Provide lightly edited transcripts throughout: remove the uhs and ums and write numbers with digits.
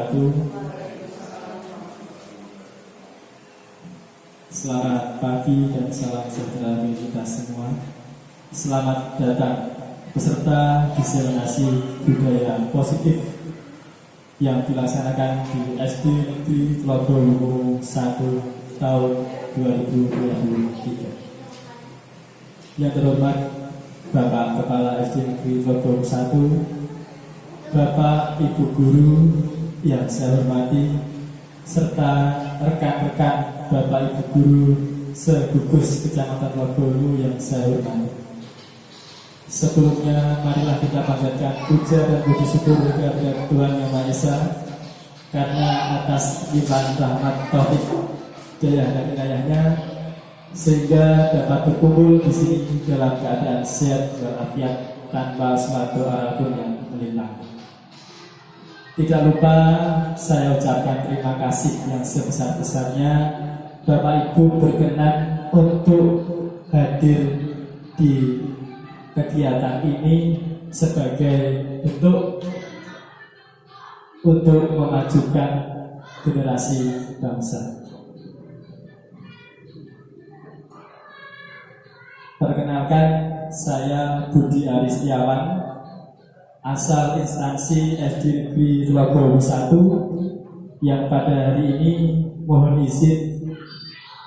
wabarakatuh. Selamat pagi dan salam sejahtera bagi kita semua. Selamat datang peserta diseminasi budaya positif yang dilaksanakan di SD Negeri Tlogo 1 tahun 2023. Yang terhormat Bapak Kepala SD Negeri Tlogo 1, Bapak Ibu Guru yang saya hormati, serta rekan-rekan Bapak Ibu Guru segugus Kecamatan Tlogo yang saya hormati. Sebelumnya, marilah kita panjatkan puja dan puji syukur kepada Tuhan Yang Maha Esa, karena atas limpahan rahmat taufik daya dan inayahnya sehingga dapat berkumpul di sini dalam keadaan sehat walafiat tanpa suatu apapun yang melintang. Tidak lupa saya ucapkan terima kasih yang sebesar-besarnya Bapak Ibu berkenan untuk hadir di kegiatan ini sebagai bentuk untuk memajukan generasi bangsa. Perkenalkan, saya Budi Aristiawan, asal instansi SD Negeri Tlogo 1, yang pada hari ini mohon izin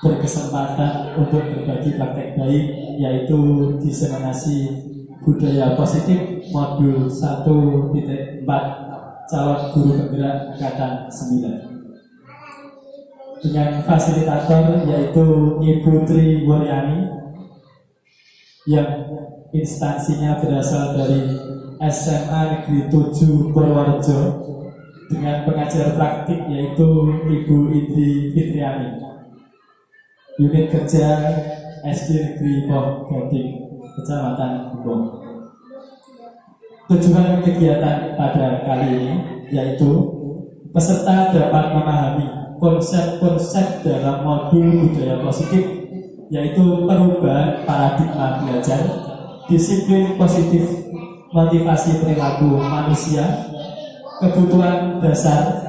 berkesempatan untuk berbagi praktek baik, yaitu diseminasi budaya positif modul 1.4 calon guru penggerak angkatan 9 dengan fasilitator yaitu Ibu Tri Wuryani yang instansinya berasal dari SMA Negeri 7 Purworejo, dengan pengajar praktik yaitu Ibu Indri Fitriani, unit kerja SD Negeri Pom Gading, Kecamatan Gembong. Tujuan kegiatan pada kali ini yaitu peserta dapat memahami konsep-konsep dalam modul budaya positif, yaitu perubahan paradigma belajar, disiplin positif, motivasi perilaku manusia, kebutuhan dasar,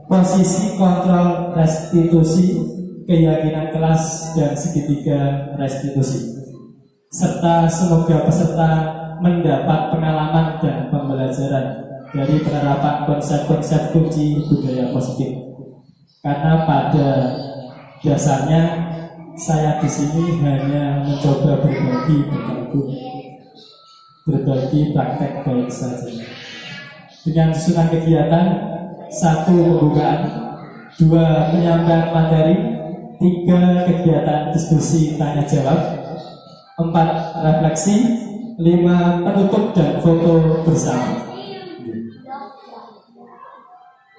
posisi kontrol restitusi, keyakinan kelas, dan segitiga restitusi. Serta semoga peserta mendapat pengalaman dan pembelajaran dari penerapan konsep-konsep kunci budaya positif. Karena pada dasarnya saya di sini hanya mencoba berbagi praktek baik saja. Dengan susunan kegiatan: 1. Pembukaan, 2. Penyampaian materi, 3. Kegiatan diskusi tanya jawab, 4. Refleksi, 5. Penutup dan foto bersama.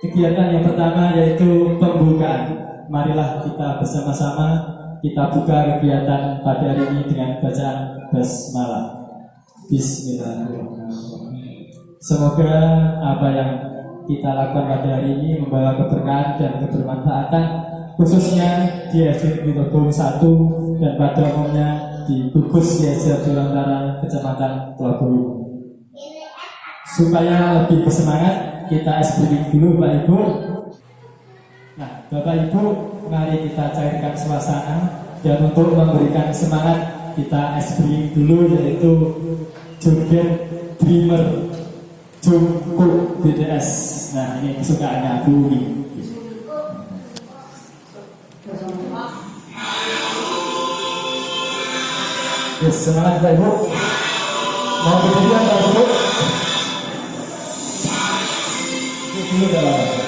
Kegiatan yang pertama yaitu pembukaan. Marilah kita bersama-sama kita buka kegiatan pada hari ini dengan bacaan basmalah. Bismillahirrahmanirrahim. Semoga apa yang kita lakukan pada hari ini membawa keberkahan dan kebermanfaatan, khususnya di SD Negeri Tlogo 1 dan pada umumnya di gugus Yajar Tulantara Kecamatan Tlogo. Supaya lebih bersemangat, kita breaking dulu Pak Ibu. Nah, Bapak Ibu, mari kita cairkan suasana, dan untuk memberikan semangat kita breaking dulu, yaitu joget Dreamer Jungkook BTS. Nah, ini kesukaannya Bu Umi. Yes, semangat Pak Ibu. Mau berdiri atau duduk? Dulu dah.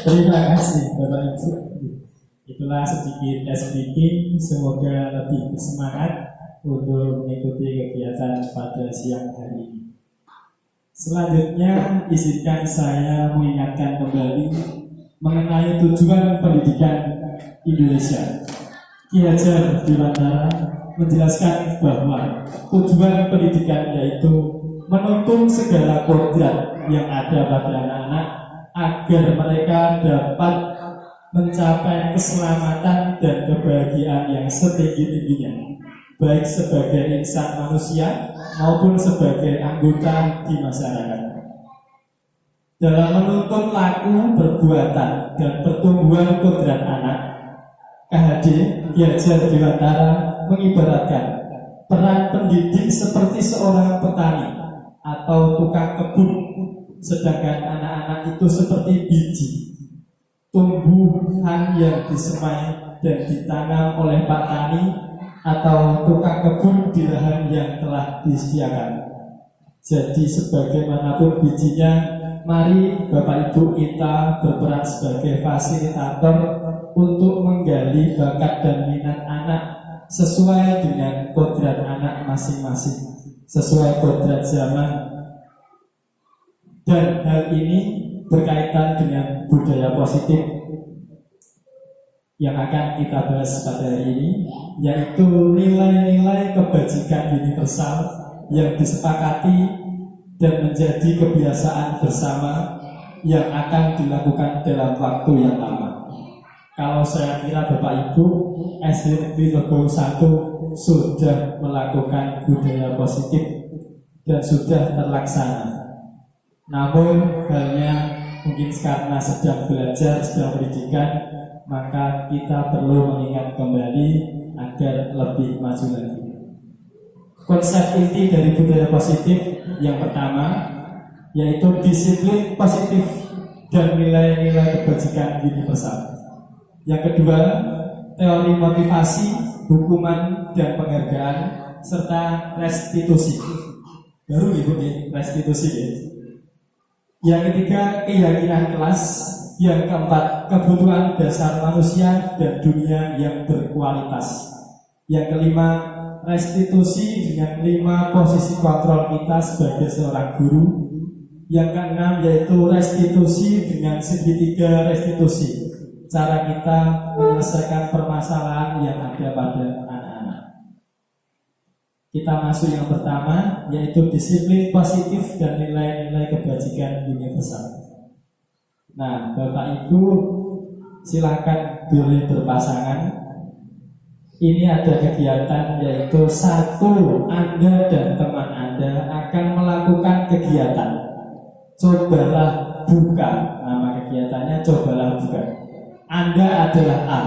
Terima kasih Bapak Ibu. Itulah sedikit speaking, semoga lebih bersemangat untuk mengikuti kegiatan pada siang hari ini. Selanjutnya izinkan saya mengingatkan kembali mengenai tujuan pendidikan Indonesia. Ki Hajar Dewantara menjelaskan bahwa tujuan pendidikan yaitu menuntun segala kodrat yang ada pada anak-anak agar mereka dapat mencapai keselamatan dan kebahagiaan yang setinggi-tingginya, baik sebagai insan manusia maupun sebagai anggota di masyarakat. Dalam menuntun laku, perbuatan, dan pertumbuhan kodrat anak, KHD Ki Hajar Dewantara mengibaratkan peran pendidik seperti seorang petani atau tukang kebun, sedangkan anak-anak itu seperti biji tumbuhan yang disemai dan ditanam oleh Pak Tani atau tukang kebun di lahan yang telah disediakan. Jadi sebagaimanapun bijinya, mari Bapak Ibu kita berperan sebagai fasilitator untuk menggali bakat dan minat anak sesuai dengan kodrat anak masing-masing, sesuai kodrat zaman. Dan hal ini berkaitan dengan budaya positif yang akan kita bahas pada hari ini, yaitu nilai-nilai kebajikan universal yang disepakati dan menjadi kebiasaan bersama yang akan dilakukan dalam waktu yang lama. Kalau saya kira Bapak Ibu SD Negeri Tegal 1 sudah melakukan budaya positif dan sudah terlaksana. Namun halnya mungkin karena sedang belajar, sedang pendidikan, maka kita perlu mengingat kembali agar lebih maju lagi. Konsep inti dari budaya positif yang pertama yaitu disiplin positif dan nilai-nilai kebajikan universal. Yang kedua, teori motivasi, hukuman dan penghargaan serta restitusi. Baru ibu nih restitusi ya. Yang ketiga, keyakinan kelas. Yang keempat, kebutuhan dasar manusia dan dunia yang berkualitas. Yang kelima, restitusi dengan 5 posisi kontrol kita sebagai seorang guru. Yang keenam yaitu restitusi dengan segitiga restitusi, cara kita menyelesaikan permasalahan yang ada pada anak-anak. Kita masuk yang pertama, yaitu disiplin positif dan nilai-nilai kebajikan universal. Nah, Bapak Ibu silakan boleh berpasangan. Ini ada kegiatan yaitu satu, Anda dan teman Anda akan melakukan kegiatan. Cobalah buka, nama kegiatannya cobalah buka. Anda adalah A,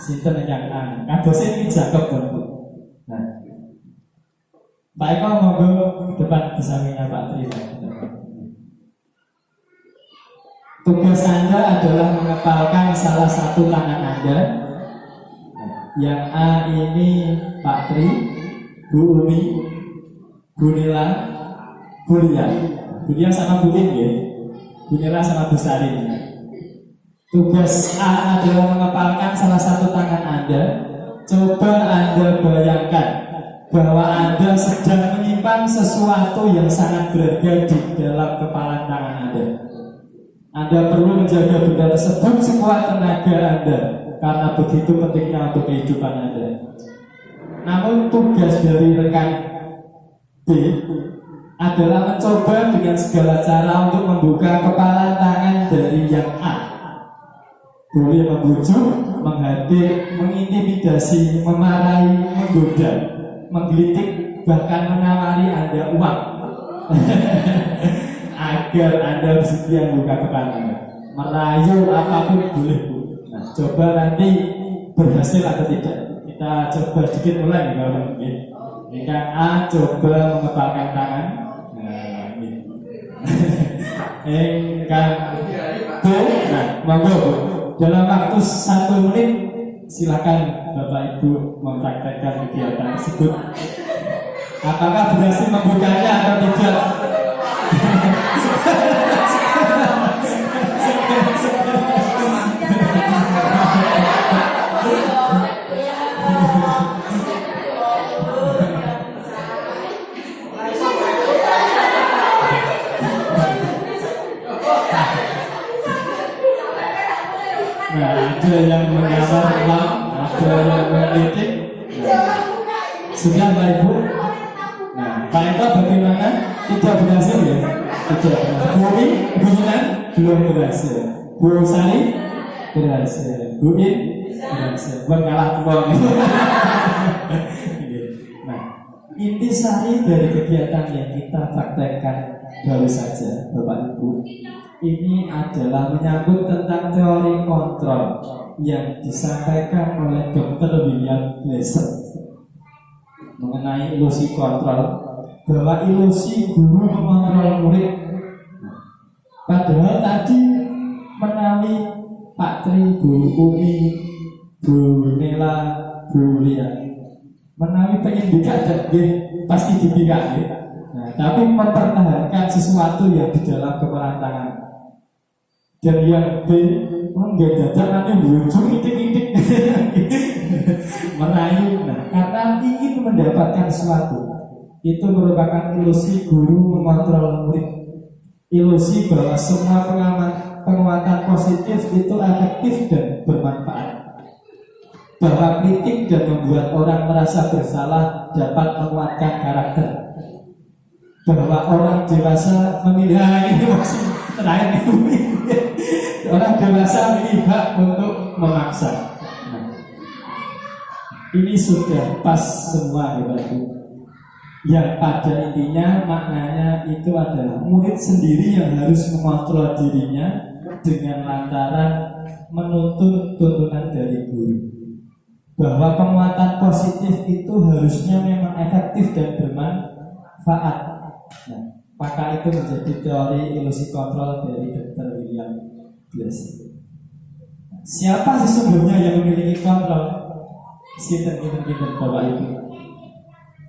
sinten yang A. Kadosnya ini jangkep Bu. Nah, Pak Eko monggo depan disampingnya Pak Tri. Tugas Anda adalah mengepalkan salah satu tangan Anda. Yang A ini Pak Tri, Bu Umi, Bu Nila, Bu Lia. Bu Lia sama Bu Lim ya. Bu Nila sama Bu Sarin. Tugas A adalah mengepalkan salah satu tangan Anda. Coba Anda bayangkan bahwa Anda sedang menyimpan sesuatu yang sangat berharga di dalam kepalan tangan Anda. Anda perlu menjaga benda tersebut sekuat tenaga Anda, karena begitu pentingnya untuk kehidupan Anda. Namun tugas dari rekan B adalah mencoba dengan segala cara untuk membuka kepala tangan dari yang A. Boleh membujuk, menghadir, mengintimidasi, memarahi, menggoda, menggelitik, bahkan menawari Anda uang agar Anda bersedia membuka kepala. Merayu apapun boleh, Bu. Nah, coba nanti berhasil atau tidak. Kita coba sedikit mulai kalau mungkin. Ini kan A coba mengepalkan tangan. Nah, ini. Ini kan B. Nah, monggo, Bu. Dalam waktu 1 menit silakan Bapak Ibu mempraktekkan kegiatan tersebut. Apakah berhasil membukanya atau tidak? Nah, ada yang menyamar uang, ada yang mengkritik. Nah, sudah Pak Ibu. Nah, Pak Eko bagaimana? Tidak berhasil ya? Tidak berhasil. Bu Yunan belum berhasil. Bu Sari berhasil. Bu In berhasil. Buat kalah uang. Nah, intisari dari kegiatan yang kita praktekkan baru saja, Bapak Ibu, ini adalah menyangkut tentang teori kontrol yang disampaikan oleh Dr. William Glasser mengenai ilusi kontrol, bahwa ilusi guru mengontrol murid. Padahal tadi menawi Pak Tri, Bu Umi, Bu Nela, Bu Lia menawi pengen bikak dan pasti dibikak ya. Nah, tapi mempertahankan sesuatu yang di dalam kemerantangan. Dan yang B enggak dadak nanti berujung itik-itik merayu. Nah, karena ingin mendapatkan sesuatu, itu merupakan ilusi guru mengontrol murid. Ilusi bahwa semua penguatan positif itu efektif dan bermanfaat. Bahwa kritik dan membuat orang merasa bersalah dapat menguatkan karakter. Bahwa orang dewasa memilih ini masih terakhir orang dewasa memilih hak untuk memaksa. Nah, ini sudah pas semua ya Bapak Ibu. Yang pada intinya maknanya itu adalah murid sendiri yang harus mengontrol dirinya dengan lantaran menuntut tuntunan dari guru. Bahwa penguatan positif itu harusnya memang efektif dan bermanfaat. Nah, maka itu menjadi teori ilusi kontrol dari Dr. William Glasser. Siapa sesungguhnya yang memiliki kontrol? Sinten-sinten Bapak Ibu.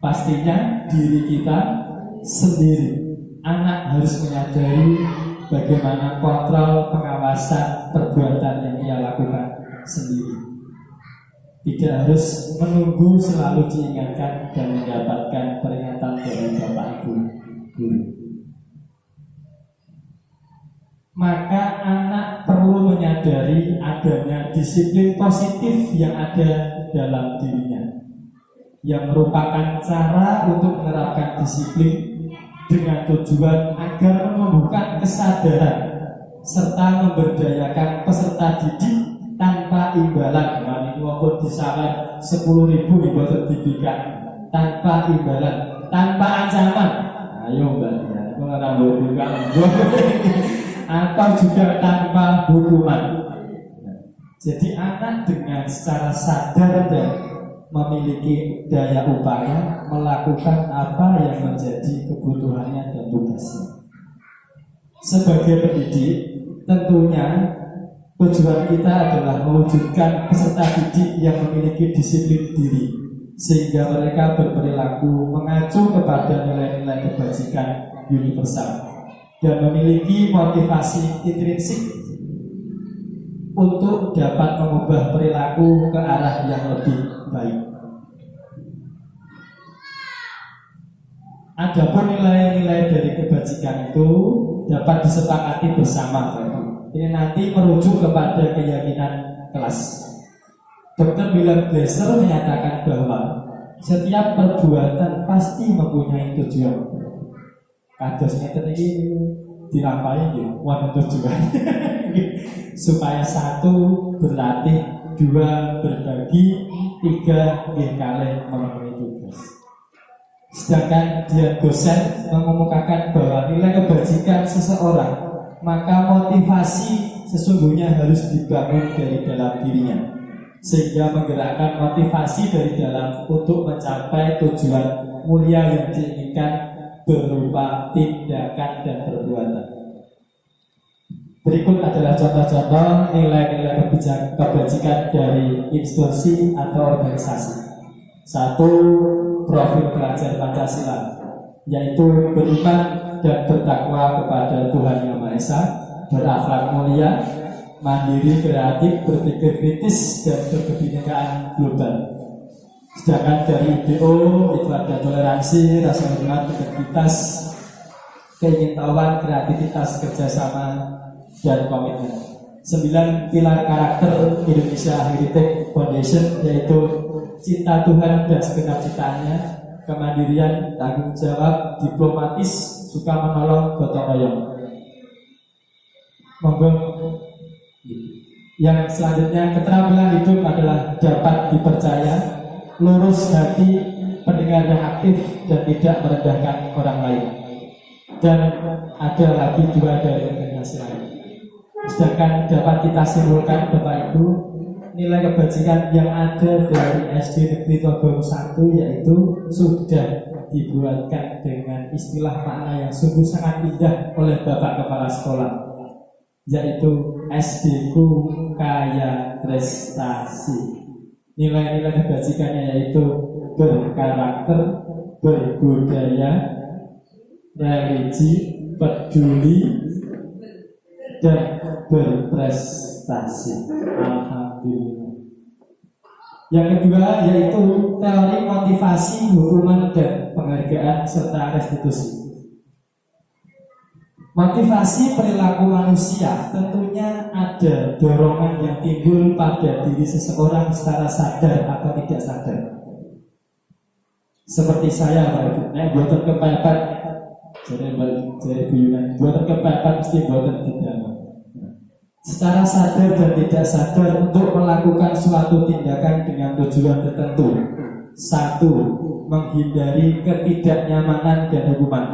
Pastinya diri kita sendiri. Anak harus menyadari bagaimana kontrol pengawasan perbuatan yang ia lakukan sendiri. Tidak harus menunggu selalu diingatkan dan mendapatkan peringatan dari Bapak Ibu guru. Maka anak perlu menyadari adanya disiplin positif yang ada dalam dirinya, yang merupakan cara untuk menerapkan disiplin dengan tujuan agar menumbuhkan kesadaran serta memberdayakan peserta didik tanpa imbalan. Walaupun disaran 10.000 dibuat sertifikat tanpa imbalan, tanpa ancaman. Ayo Mbak ya, aku nggak buka atau juga tanpa hukuman. Jadi anak dengan secara sadar dan memiliki daya upaya melakukan apa yang menjadi kebutuhannya dan tugasnya. Sebagai pendidik, tentunya tujuan kita adalah mewujudkan peserta didik yang memiliki disiplin diri, sehingga mereka berperilaku mengacu kepada nilai-nilai kebajikan universal dan memiliki motivasi intrinsik untuk dapat mengubah perilaku ke arah yang lebih baik. Adapun nilai-nilai dari kebajikan itu dapat disepakati bersama. Ini nanti merujuk kepada keyakinan kelas. Dr. William Glasser menyatakan bahwa setiap perbuatan pasti mempunyai tujuan. kados ngeten iki dilampahi nggih wonten tujuan. Supaya satu berlatih, dua berbagi, tiga nggih kalih memenuhi tugas. Sedangkan dia dosen mengemukakan bahwa nilai kebajikan seseorang, maka motivasi sesungguhnya harus dibangun dari dalam dirinya, sehingga menggerakkan motivasi dari dalam untuk mencapai tujuan mulia yang diinginkan berupa tindakan dan perbuatan. Berikut adalah contoh-contoh nilai-nilai kebajikan dari institusi atau organisasi. Satu, profil pelajar Pancasila, yaitu beriman dan bertakwa kepada Tuhan Yang Maha Esa, berakhlak mulia, mandiri, kreatif, berpikir kritis, dan berkebinekaan global. Sedangkan dari IDO itu ada toleransi, rasa hormat, integritas, keingintahuan, kreativitas, kerjasama, dan komitmen. 9 pilar karakter Indonesia Heritage Foundation, yaitu cinta Tuhan dan segenap ciptaannya, kemandirian, tanggung jawab, diplomatis, suka menolong, gotong royong. Monggo. Yang selanjutnya, keterampilan hidup adalah dapat dipercaya, lurus hati, pendengar yang aktif dan tidak merendahkan orang lain. Dan ada lagi 2 dari organisasi lain. Sedangkan dapat kita simpulkan Bapak Ibu, nilai kebajikan yang ada dari SD Negeri Togong 1 yaitu sudah dibuatkan dengan istilah makna yang sungguh sangat indah oleh Bapak Kepala Sekolah, yaitu SD-ku kaya prestasi. Nilai-nilai kebajikannya yaitu berkarakter, berbudaya, religi, peduli, dan berprestasi. Alhamdulillah. Yang kedua yaitu teori motivasi, hukuman, dan penghargaan serta restitusi. Motivasi perilaku manusia tentunya ada dorongan yang timbul pada diri seseorang secara sadar atau tidak sadar. Seperti saya, Pak Ibu, buatan kepepet, jadi buyunan, buatan kepepet mesti buatan tidak. Secara sadar dan tidak sadar untuk melakukan suatu tindakan dengan tujuan tertentu. 1. Menghindari ketidaknyamanan dan hukuman.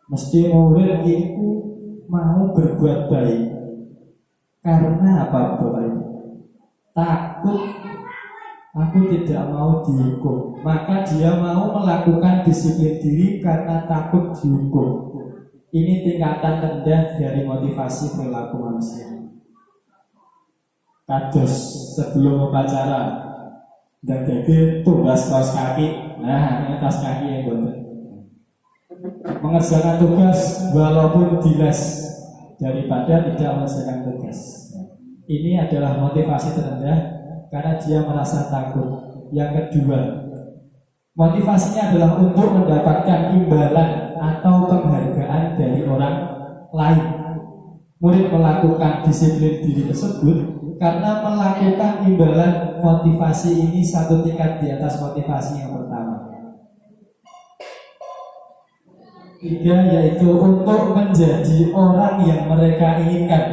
Mesti murid itu mau berbuat baik. Karena apa Bapak Ibu? Takut aku tidak mau dihukum. Maka dia mau melakukan disiplin diri karena takut dihukum. Ini tingkatan rendah dari motivasi perilaku manusia. Kados sebelum upacara dan jadi tugas kaos kaki. Nah, ini kaos kaki yang boten. Mengerjakan tugas walaupun diles daripada tidak mengerjakan tugas. Ini adalah motivasi terendah karena dia merasa takut. Yang kedua, motivasinya adalah untuk mendapatkan imbalan atau penghargaan dari orang lain. Murid melakukan disiplin diri tersebut karena melakukan imbalan. Motivasi ini satu tingkat di atas motivasi yang pertama. 3 yaitu untuk menjadi orang yang mereka inginkan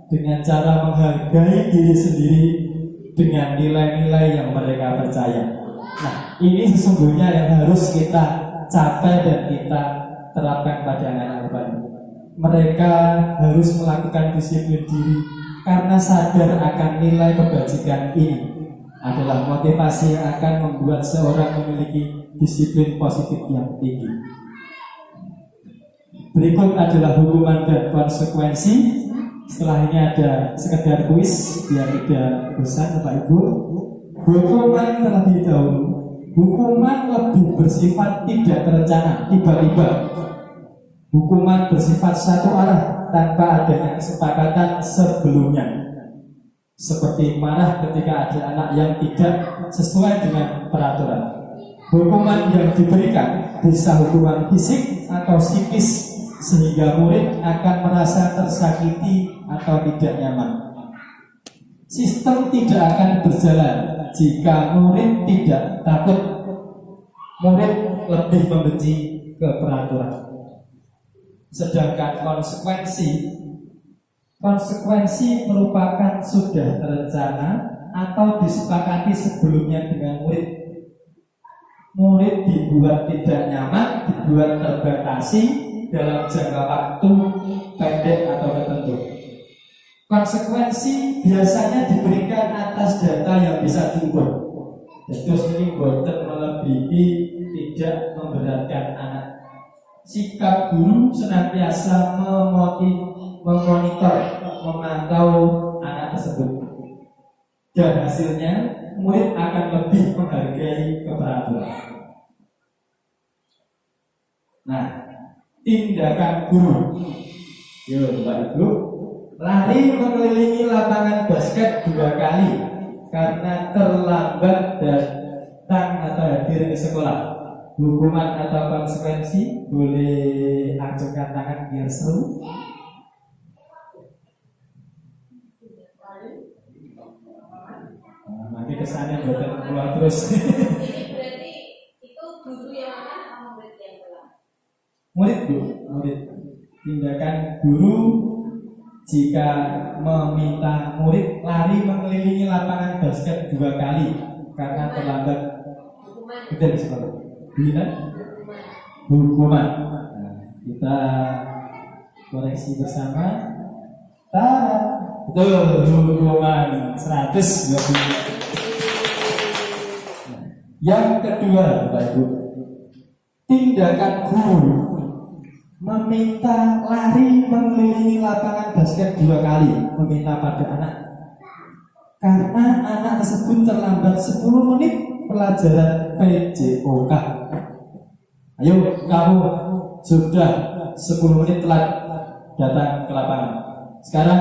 dengan cara menghargai diri sendiri dengan nilai-nilai yang mereka percaya. Nah, ini sesungguhnya yang harus kita capai dan kita terapkan pada anak-anak Bapak Ibu. Mereka harus melakukan disiplin diri karena sadar akan nilai kebajikan ini adalah motivasi yang akan membuat seorang memiliki disiplin positif yang tinggi. Berikut adalah hukuman dan konsekuensi. Setelah ini ada sekedar kuis biar tidak bosan Bapak Ibu. Hukuman terlebih dahulu. Hukuman lebih bersifat tidak terencana, tiba-tiba. Hukuman bersifat satu arah tanpa adanya kesepakatan sebelumnya. Seperti marah ketika ada anak yang tidak sesuai dengan peraturan. Hukuman yang diberikan bisa hukuman fisik atau psikis sehingga murid akan merasa tersakiti atau tidak nyaman. Sistem tidak akan berjalan jika murid tidak takut. Murid lebih membenci ke peraturan. Sedangkan konsekuensi merupakan sudah terencana atau disepakati sebelumnya dengan murid. Murid dibuat tidak nyaman, dibuat terbatasi dalam jangka waktu pendek atau tertentu. Konsekuensi biasanya diberikan atas data yang bisa diukur. Terus ini boten melebihi, tidak memberatkan anak. Sikap guru senantiasa memonitor, memantau anak tersebut, dan hasilnya murid akan lebih menghargai keberaturan. Nah, tindakan guru, yuk Bapak Ibu, lari mengelilingi lapangan basket 2 kali karena terlambat datang atau hadir ke sekolah. Hukuman atau konsekuensi? Boleh acungkan tangan biar seru. Nanti kesannya buatan keluar terus. Ini berarti itu guru yang mana sama murid yang pulang? Murid Bu, murid. Tindakan guru jika meminta murid lari mengelilingi lapangan basket 2 kali karena terlambat. Hukuman. Kita di sekolah. Hukuman. Nah, kita koreksi bersama. Betul, hukuman 120. Yang kedua, Bapak Ibu, tindakan guru meminta lari mengelilingi lapangan basket 2 kali, meminta pada anak karena anak tersebut terlambat 10 menit pelajaran PJOK. Ayo kamu sudah 10 menit telat datang ke lapangan. Sekarang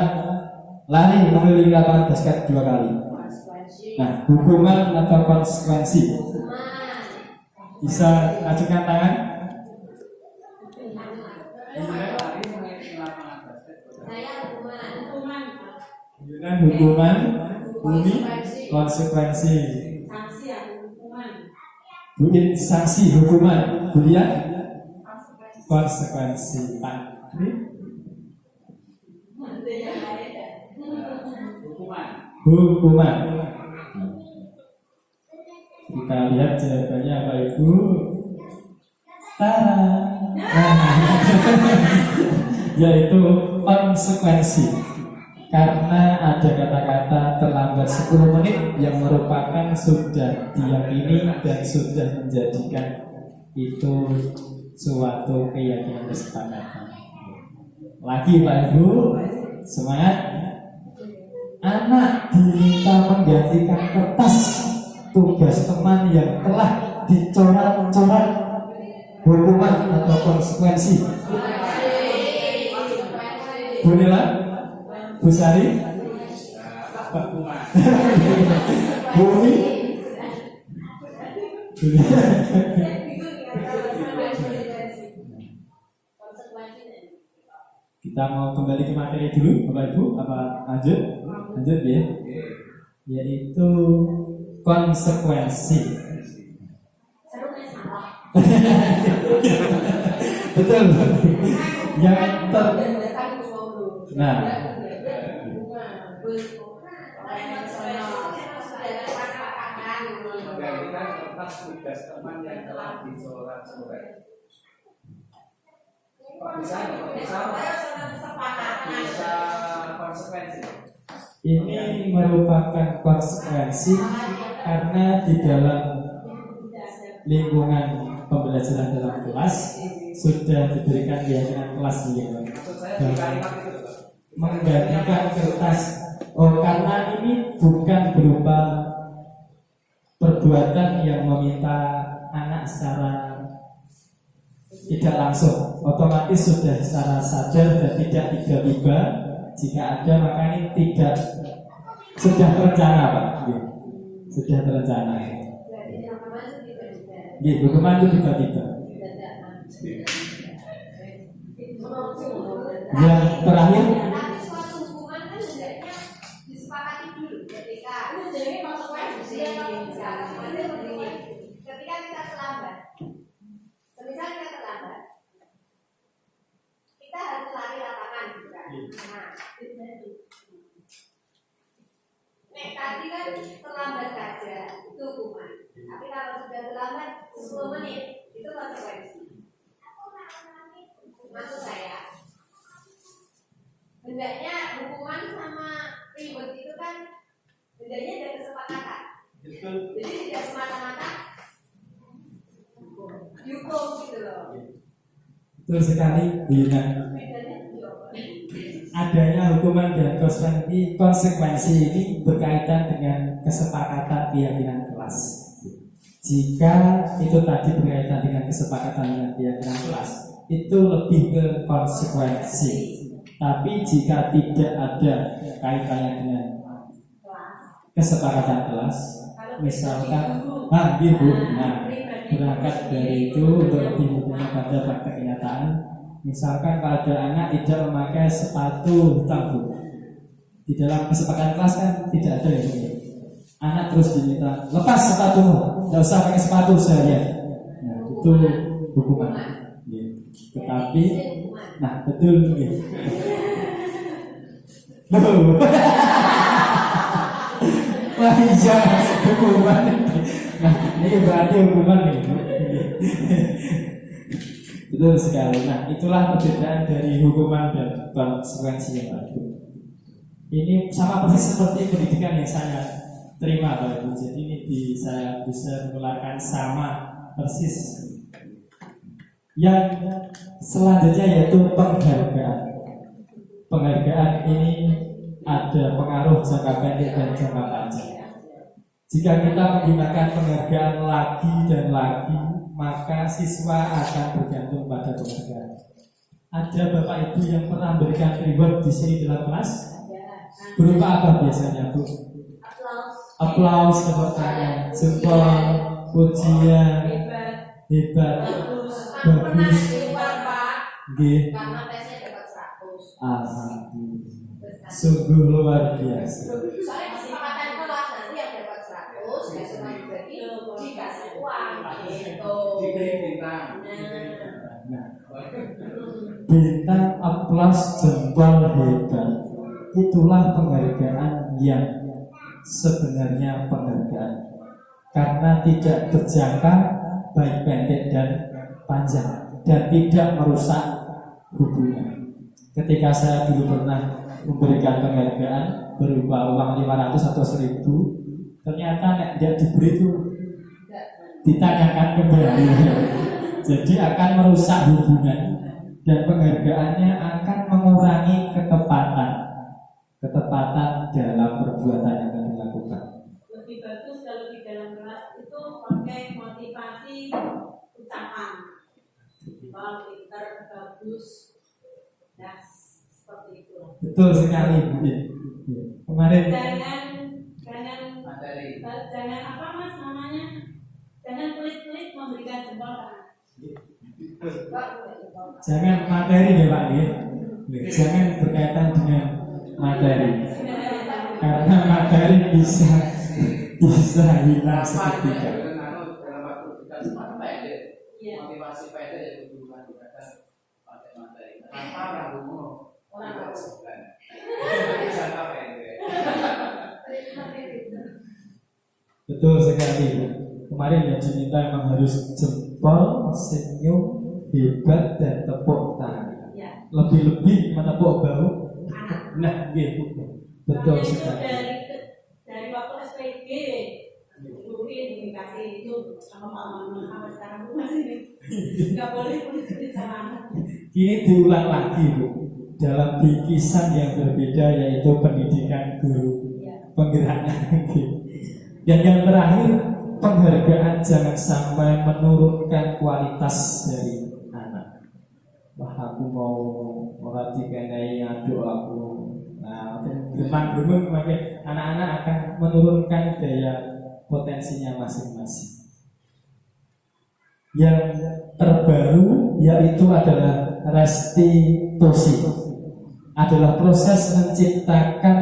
lari mengelilingi lapangan basket 2 kali. Nah, hukuman atau konsekuensi? Bisa acungkan tangan. Hukuman, ini konsekuensi. Buin sanksi hukuman, kuliah konsekuensi. Pak hukuman. Kita lihat jawabannya Pak Ibu. Yaitu konsekuensi. Karena ada kata-kata terlambat 10 menit yang merupakan sudah diyakini dan sudah menjadikan itu suatu keyakinan kesepakatan. Lagi Pak Ibu, semangat. Anak diminta menggantikan kertas tugas teman yang telah dicoret-coret. Hukuman atau konsekuensi? Bu Nila, Bu Sari, Pak Bumi, kita mau kembali ke materi dulu, Bapak Ibu, apa lanjut? Lanjut ya, yaitu konsekuensi. Betul. Nah, menggantikan kertas tugas teman yang telah dicoret-coret. Bisa konsekuensi. Ini merupakan konsekuensi karena di dalam lingkungan pembelajaran dalam kelas sudah diberikan keyakinan kelas dan menggantikan kertas. Karena ini bukan berupa perbuatan yang meminta anak secara tidak langsung, otomatis sudah secara sadar dan tidak tiba-tiba. Jika ada maka ini tidak sudah terencana Pak. Sudah terencana. Hukuman itu tiba-tiba. Yang terakhir, Nek tadi kan terlambat saja itu hukuman. Tapi kalau sudah terlambat 10 menit itu konsekuensi. Maksud saya, hendaknya hukuman sama ribet itu kan hendaknya ada kesepakatan. Jadi tidak semata-mata dihukum gitu loh. Betul sekali, Dina. Adanya hukuman dan konsekuensi ini berkaitan dengan kesepakatan keyakinan kelas. Jika itu tadi berkaitan dengan kesepakatan dengan keyakinan kelas, itu lebih ke konsekuensi. Tapi jika tidak ada kaitannya dengan kesepakatan kelas, misalkan, berangkat dari itu untuk lebih mudah pada praktek kenyataan. Misalkan kalau ada anak tidak memakai sepatu hitam, di dalam kesepakatan kelas kan tidak ada yang ini. Anak terus diminta lepas sepatumu, tidak usah pakai sepatu seharian. Nah itu hukuman. Tetapi, nah betul gitu. Wah iya hukuman. Nah ini berarti hukuman nih. Betul sekali. Nah itulah perbedaan dari hukuman dan konsekuensi yang baru. Ini sama persis seperti pendidikan yang saya terima Bapak Ibu. Jadi ini saya bisa mengeluarkan sama persis. Yang selanjutnya yaitu penghargaan. Penghargaan ini ada pengaruh jangka pendek dan jangka panjang. Jika kita menggunakan penghargaan lagi dan lagi, maka siswa akan bergantung pada penghargaan. Ada Bapak Ibu yang pernah memberikan reward di sini dalam kelas? Berupa apa biasanya Bu? Aplaus, tepuk tangan, jempol, pujian, hebat, bagus, karena tesnya dapat 100. alhamdulillah, sungguh luar biasa. Soalnya kesepakatan kelas nanti yang dapat 100 nggak cuma dibagi, dikasih uang gitu. Nah, bintang, aplaus, jempol, hebat, itulah penghargaan yang sebenarnya penghargaan, karena tidak berjangka baik pendek dan panjang dan tidak merusak hubungan. Ketika saya dulu pernah memberikan penghargaan berupa uang 500 atau 1000, ternyata tidak diberi itu ditanyakan kembali. Jadi akan merusak hubungan dan penghargaannya akan mengurangi ketepatan dalam perbuatan yang akan dilakukan. Lebih bagus kalau di dalam kelas itu pakai motivasi ucapan. Kalau pintar, bagus, nah seperti itu. Betul sekali Bu. Kemarin jangan apa Mas namanya? Jangan pelit-pelit memberikan jempol tangan. jangan materi ya Pak ya. Jangan berkaitan dengan materi. Karena materi bisa hilang seketika. Motivasi pendek ya hubungan dengan pakai materi. Tanpa ragumu orang sebelah. Jangka pendek. Betul sekali. Kemarin yang diminta memang harus jempol, senyum, hebat dan tepuk tangan. Lebih-lebih menepuk bahu. Nah, gitu. Betul sekali. Dari waktu SPG dulu dikasih itu sama mama sampai sekarang masih nggak boleh sama. Ini diulang lagi Bu, dalam bikisan yang berbeda, yaitu pendidikan guru, penggeraknya. Dan yang terakhir, penghargaan jangan sampai menurunkan kualitas dari anak. Wah aku mau orang dikenai aduk aku. Nah, gemang-gemang makin anak-anak akan menurunkan daya potensinya masing-masing. Yang terbaru yaitu adalah restitusi, adalah proses menciptakan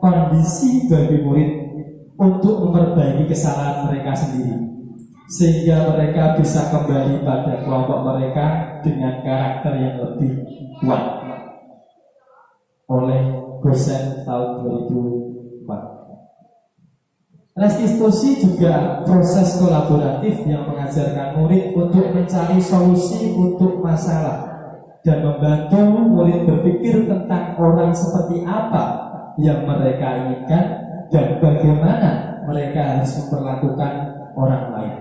kondisi bagi murid untuk memperbaiki kesalahan mereka sendiri, sehingga mereka bisa kembali pada kelompok mereka dengan karakter yang lebih kuat. oleh dosen tahun 2004. Restitusi juga proses kolaboratif yang mengajarkan murid untuk mencari solusi untuk masalah dan membantu murid berpikir tentang orang seperti apa yang mereka inginkan dan bagaimana mereka harus memperlakukan orang lain.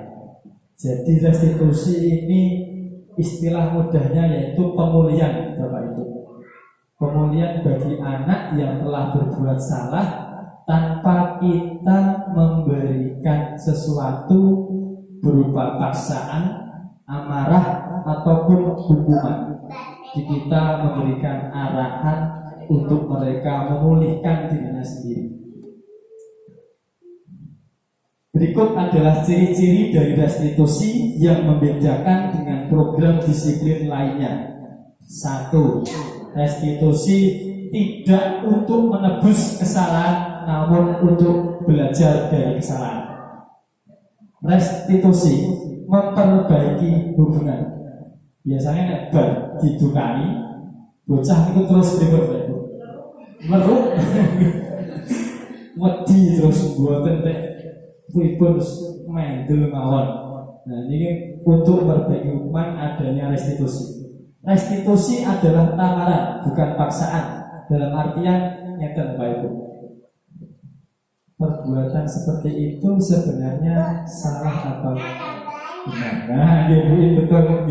Jadi restitusi ini istilah mudahnya yaitu pemulihan, Bapak Ibu. Pemulihan bagi anak yang telah berbuat salah tanpa kita memberikan sesuatu berupa paksaan, amarah, ataupun hukuman. Jadi kita memberikan arahan untuk mereka memulihkan dirinya sendiri. Berikut adalah ciri-ciri dari restitusi yang membedakan dengan program disiplin lainnya. 1. Restitusi tidak untuk menebus kesalahan, namun untuk belajar dari kesalahan. Restitusi memperbaiki hubungan. Biasanya nek bar didukani, bocah itu terus berikut itu meruk, wedi terus buatan teh, pripun mendel mawon. Nah ini untuk memperbaiki hubungan adanya restitusi. Restitusi adalah tawaran, bukan paksaan. Dalam artian nyata Bapak Ibu, perbuatan seperti itu sebenarnya salah atau benar? Nah, Ibu betul.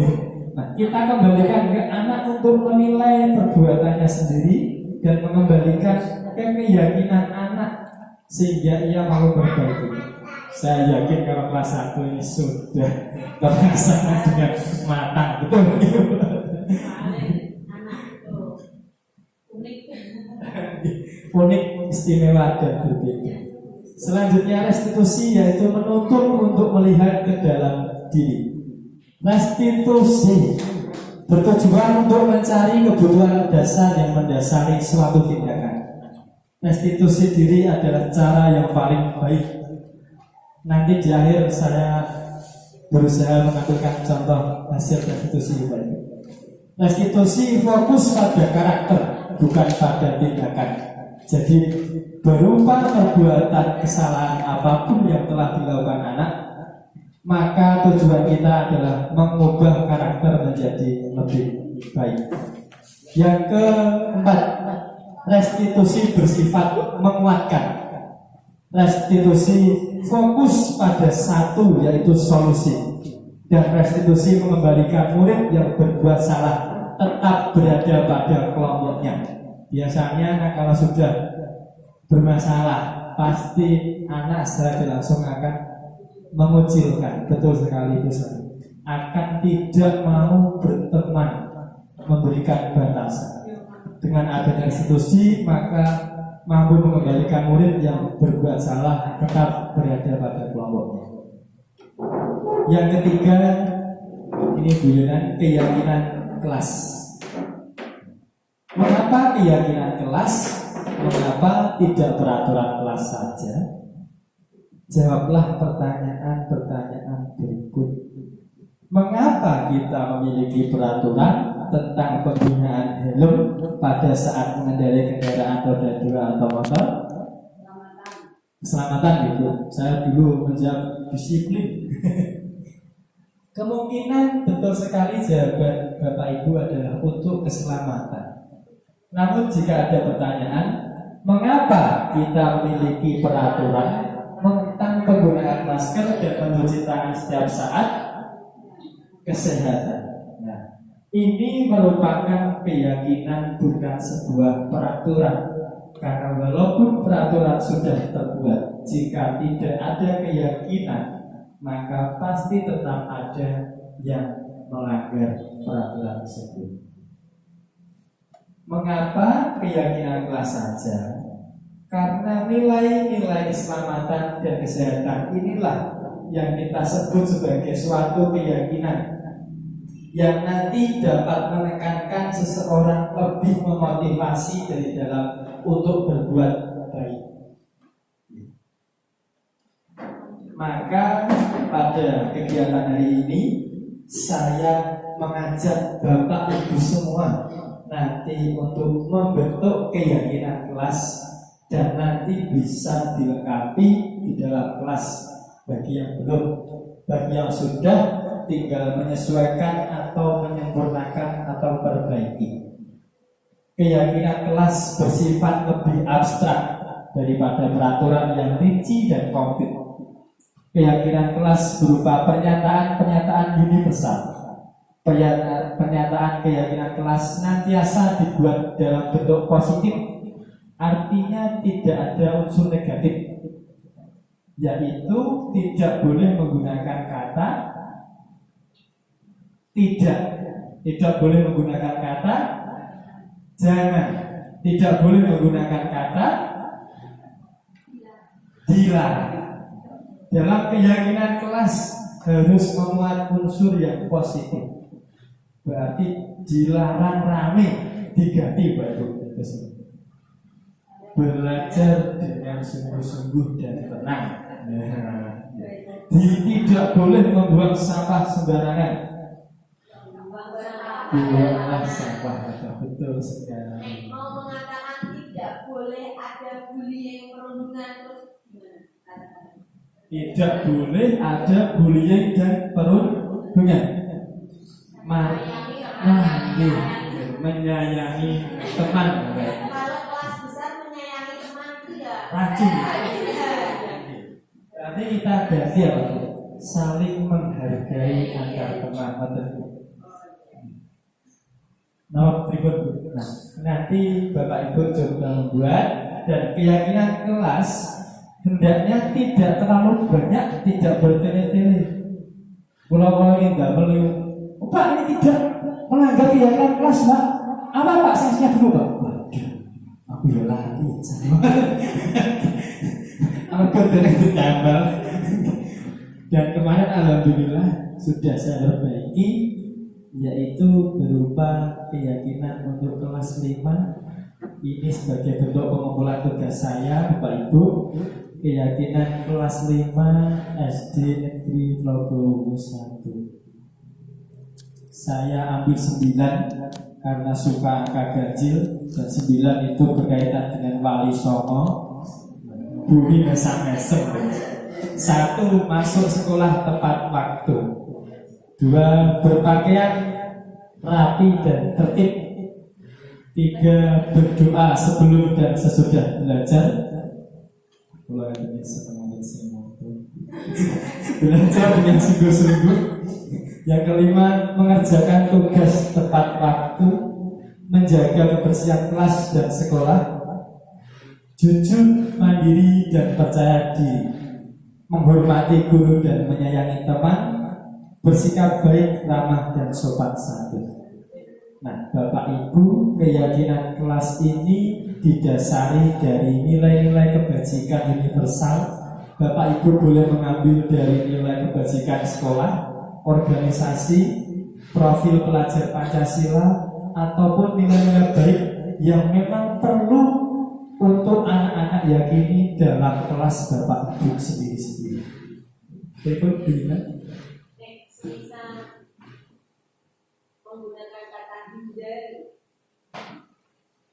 Nah, kita kembalikan ke anak untuk menilai perbuatannya sendiri dan mengembalikan ke keyakinan anak sehingga ia mau berbaiki. Saya yakin kalau kelas 1 ini sudah terlaksana dengan matang, betul. Unik, istimewa dan berbeda. Selanjutnya restitusi yaitu menuntun untuk melihat ke dalam diri. Restitusi bertujuan untuk mencari kebutuhan dasar yang mendasari suatu tindakan. Restitusi diri adalah cara yang paling baik. Nanti di akhir saya berusaha mengambilkan contoh hasil restitusi ini. Restitusi fokus pada karakter, bukan pada tindakan. Jadi berupa perbuatan kesalahan apapun yang telah dilakukan anak, maka tujuan kita adalah mengubah karakter menjadi lebih baik. Yang keempat, restitusi bersifat menguatkan. Restitusi fokus pada satu, yaitu solusi. Dan restitusi mengembalikan murid yang berbuat salah tetap berada pada kelompoknya. Biasanya kalau sudah bermasalah, pasti anak secara langsung akan mengucilkan, betul sekali itu, akan tidak mau berteman, memberikan batasan. Dengan adanya restitusi, maka mampu mengembalikan murid yang berbuat salah tetap berada pada kelompoknya. Yang ketiga, ini Bu Yunan, keyakinan kelas. Mengapa keyakinan kelas? Mengapa tidak peraturan kelas saja? Jawablah pertanyaan-pertanyaan berikut. Mengapa kita memiliki peraturan tentang penggunaan helm pada saat mengendarai kendaraan roda 2 atau motor? Keselamatan gitu. Saya dulu menjawab disiplin. Kemungkinan betul sekali jawaban Bapak Ibu adalah untuk keselamatan. Namun jika ada pertanyaan, mengapa kita memiliki peraturan tentang penggunaan masker dan mencuci tangan setiap saat? Kesehatan. Nah, ini merupakan keyakinan, bukan sebuah peraturan. Karena walaupun peraturan sudah terbuat, jika tidak ada keyakinan, maka pasti tetap ada yang melanggar peraturan tersebut. Mengapa keyakinan kelas saja? Karena nilai-nilai keselamatan dan kesehatan inilah yang kita sebut sebagai suatu keyakinan yang nanti dapat menekankan seseorang lebih memotivasi dari dalam untuk berbuat baik. Maka pada kegiatan hari ini saya mengajak Bapak Ibu semua nanti untuk membentuk keyakinan kelas dan nanti bisa dilengkapi di dalam kelas bagi yang belum, bagi yang sudah tinggal menyesuaikan atau menyempurnakan atau perbaiki. Keyakinan kelas bersifat lebih abstrak daripada peraturan yang rinci dan konkret. Keyakinan kelas berupa pernyataan-pernyataan universal. Pernyataan keyakinan kelas senantiasa dibuat dalam bentuk positif, artinya tidak ada unsur negatif, yaitu tidak boleh menggunakan kata tidak boleh menggunakan kata jangan, tidak boleh menggunakan kata dilarang. Dalam keyakinan kelas harus memuat unsur yang positif. Berarti dilarang rame, diganti baru belajar dengan sungguh-sungguh dan tenang. Tidak boleh membuang sampah sembarangan. Buanglah sampah, betul sekali. Mau mengatakan tidak boleh ada bullying perundungan terus gimana? Tidak boleh ada bullying dan perundungan. Menyayangi teman. Kalau kelas besar menyayangi teman itu ya Racun. Nanti kita ganti apa? Saling menghargai antar teman. Nah, nanti Bapak Ibu coba membuat, dan keyakinan kelas hendaknya tidak terlalu banyak, tidak bertele-tele. Pulau-pulau ini nggak perlu. Pak, ini tidak melanggar keyakinan kelas, Pak. Apa Pak sanksinya dulu, Pak? Waduh, aku ya lari sama. Aku dari ditambal. Dan kemarin alhamdulillah sudah saya perbaiki, yaitu berupa keyakinan untuk kelas 5. Ini sebagai bentuk pengumpulan tugas saya, Bapak Ibu. Keyakinan kelas 5 SD Negeri Logo 1. Saya ambil 9 karena suka angka ganjil, dan 9 itu berkaitan dengan Wali Songo, bumi mesang-mesem. 1. Masuk sekolah tepat waktu. 2. Berpakaian rapi dan tertib. 3. Berdoa sebelum dan sesudah belajar. Belajar dengan sungguh-sungguh. Yang kelima, mengerjakan tugas tepat waktu, menjaga kebersihan kelas dan sekolah, jujur, mandiri dan percaya diri, menghormati guru dan menyayangi teman, bersikap baik, ramah dan sopan santun. Nah, Bapak Ibu, keyakinan kelas ini didasari dari nilai-nilai kebajikan universal. Bapak Ibu boleh mengambil dari nilai kebajikan sekolah, organisasi, profil pelajar Pancasila, ataupun nilai-nilai baik yang memang perlu untuk anak-anak yakini dalam kelas Bapak Ibu sendiri-sendiri. Berikut dengan bisa menggunakan kata hindari.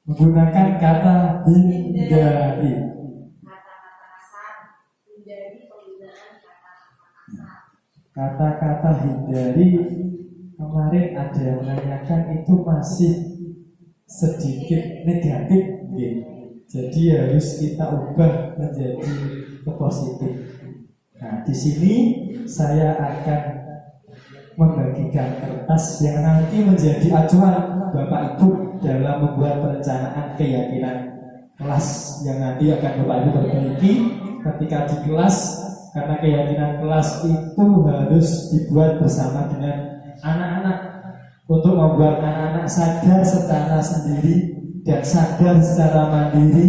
Menggunakan kata hindari. Kata-kata kasar, hindari penggunaan kata-kata kasar. Kata-kata hindari, kemarin ada yang menanyakan itu masih sedikit negatif, gitu. Jadi harus kita ubah menjadi positif. Nah, di sini saya akan membagikan kertas yang nanti menjadi acuan Bapak Ibu dalam membuat perencanaan keyakinan kelas yang nanti akan Bapak Ibu perbaiki ketika di kelas, karena keyakinan kelas itu harus dibuat bersama dengan anak-anak untuk membuat anak-anak sadar secara sendiri dan sadar secara mandiri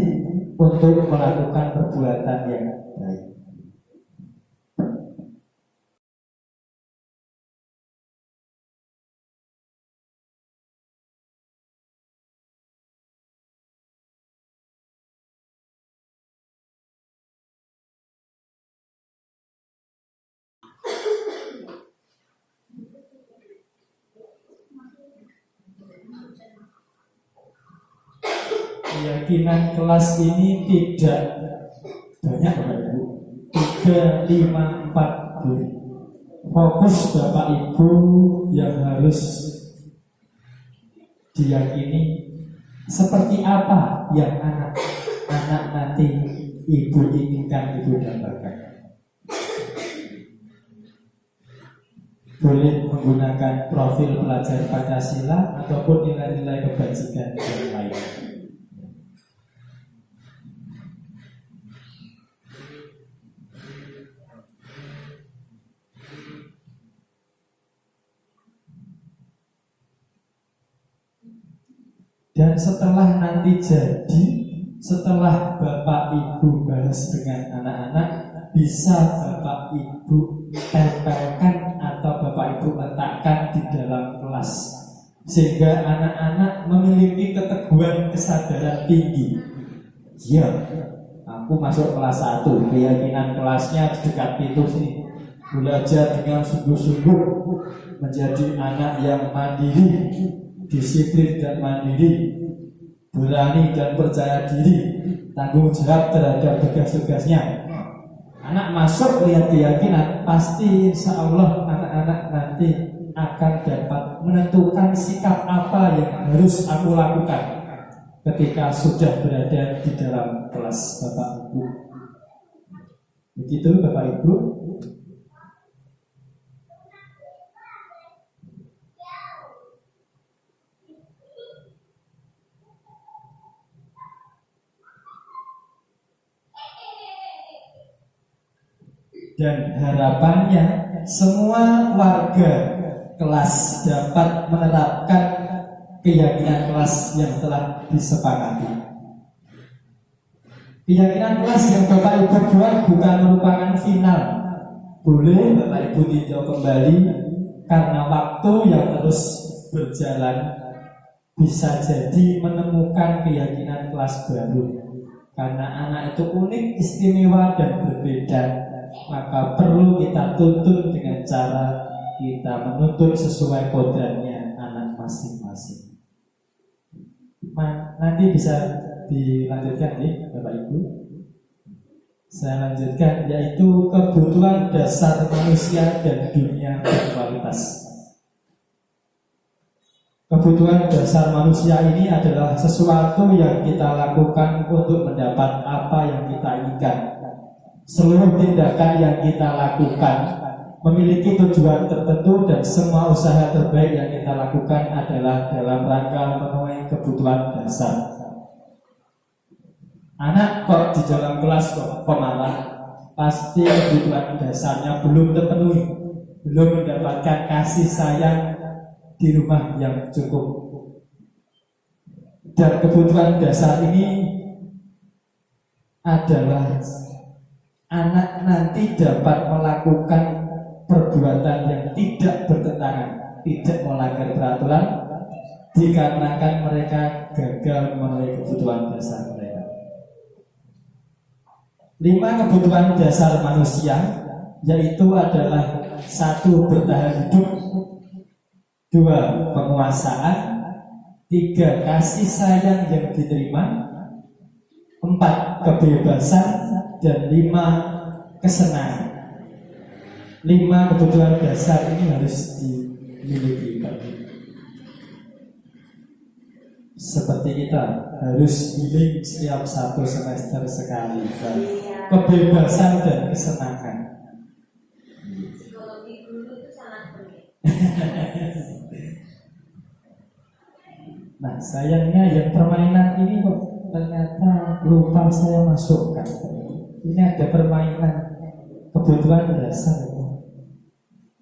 untuk melakukan perbuatan yang baik. keyakinan kelas ini tidak banyak Bapak Ibu, 3, 5, 4 boleh. Fokus Bapak Ibu yang harus diyakini seperti apa yang anak-anak nanti Ibu inginkan Ibu gambarkan. Boleh menggunakan profil pelajar Pancasila ataupun nilai-nilai kebajikan yang lain. Dan setelah nanti jadi, setelah Bapak Ibu bahas dengan anak-anak, bisa Bapak Ibu tempelkan atau Bapak Ibu letakkan di dalam kelas, sehingga anak-anak memiliki keteguhan kesadaran tinggi. Ya, aku masuk kelas 1, keyakinan kelasnya di dekat pintu sini. Belajar dengan sungguh-sungguh menjadi anak yang mandiri, disiplin dan mandiri, berani dan percaya diri, tanggung jawab terhadap tugas-tugasnya. Anak masuk lihat keyakinan, pasti insya Allah anak-anak nanti akan dapat menentukan sikap apa yang harus aku lakukan ketika sudah berada di dalam kelas Bapak Ibu. Begitu Bapak Ibu. Dan harapannya semua warga kelas dapat menerapkan keyakinan kelas yang telah disepakati. Keyakinan kelas yang Bapak Ibu buat bukan merupakan final. Boleh Bapak Ibu tinjau kembali, karena waktu yang terus berjalan bisa jadi menemukan keyakinan kelas baru. Karena anak itu unik, istimewa dan berbeda, maka perlu kita tuntun dengan cara kita menuntun sesuai kodratnya anak masing-masing. Nanti bisa dilanjutkan nih Bapak Ibu. Saya lanjutkan, yaitu kebutuhan dasar manusia dan dunia berkualitas. Kebutuhan dasar manusia ini adalah sesuatu yang kita lakukan untuk mendapat apa yang kita inginkan. Seluruh tindakan yang kita lakukan memiliki tujuan tertentu, dan semua usaha terbaik yang kita lakukan adalah dalam rangka memenuhi kebutuhan dasar. Anak kok di dalam kelas kok malah pasti kebutuhan dasarnya belum terpenuhi, belum mendapatkan kasih sayang di rumah yang cukup. Dan kebutuhan dasar ini adalah anak nanti dapat melakukan perbuatan yang tidak bertentangan, tidak melanggar peraturan, dikarenakan mereka gagal memenuhi kebutuhan dasar mereka. 5 kebutuhan dasar manusia, yaitu adalah 1. Bertahan hidup, 2. Penguasaan, 3. Kasih sayang yang diterima, 4. Kebebasan, dan 5. Kesenangan. 5 kebutuhan dasar ini harus dimiliki. Seperti kita harus healing setiap 1 semester sekali. Kebebasan dan kesenangan. Psikologi guru itu sangat penting. Nah, sayangnya yang permainan ini kok ternyata lupa saya masukkan. Ini ada permainan kebutuhan dasar.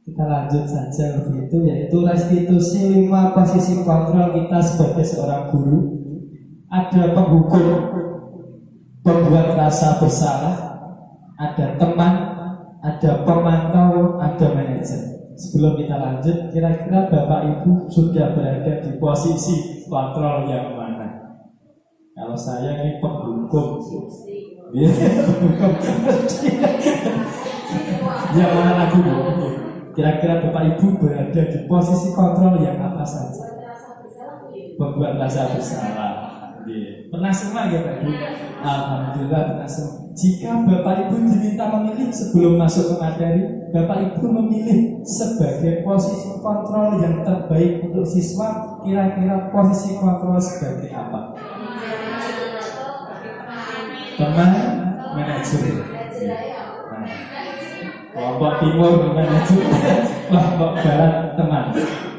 Kita lanjut saja begitu, yaitu restitusi 5 posisi kontrol kita sebagai seorang guru. Ada penghukum, pembuat rasa bersalah, ada teman, ada pemantau, ada manajer. Sebelum kita lanjut, kira-kira Bapak Ibu sudah berada di posisi kontrol yang mana? Kalau saya ini penghukum. Yang mana lagi Bu? Kira-kira Bapak Ibu berada di posisi kontrol yang apa saja? Buat rasa bersalah, Bu. Membuat rasa bersalah. Pernah semua ya Pak Ibu? Alhamdulillah pernah semua. Jika Bapak Ibu diminta memilih sebelum masuk ke materi, Bapak Ibu memilih sebagai posisi kontrol yang terbaik untuk siswa, kira-kira posisi kontrol sebagai apa? Teman manajer. Nah, kelompok timur manajer, kelompok barat teman.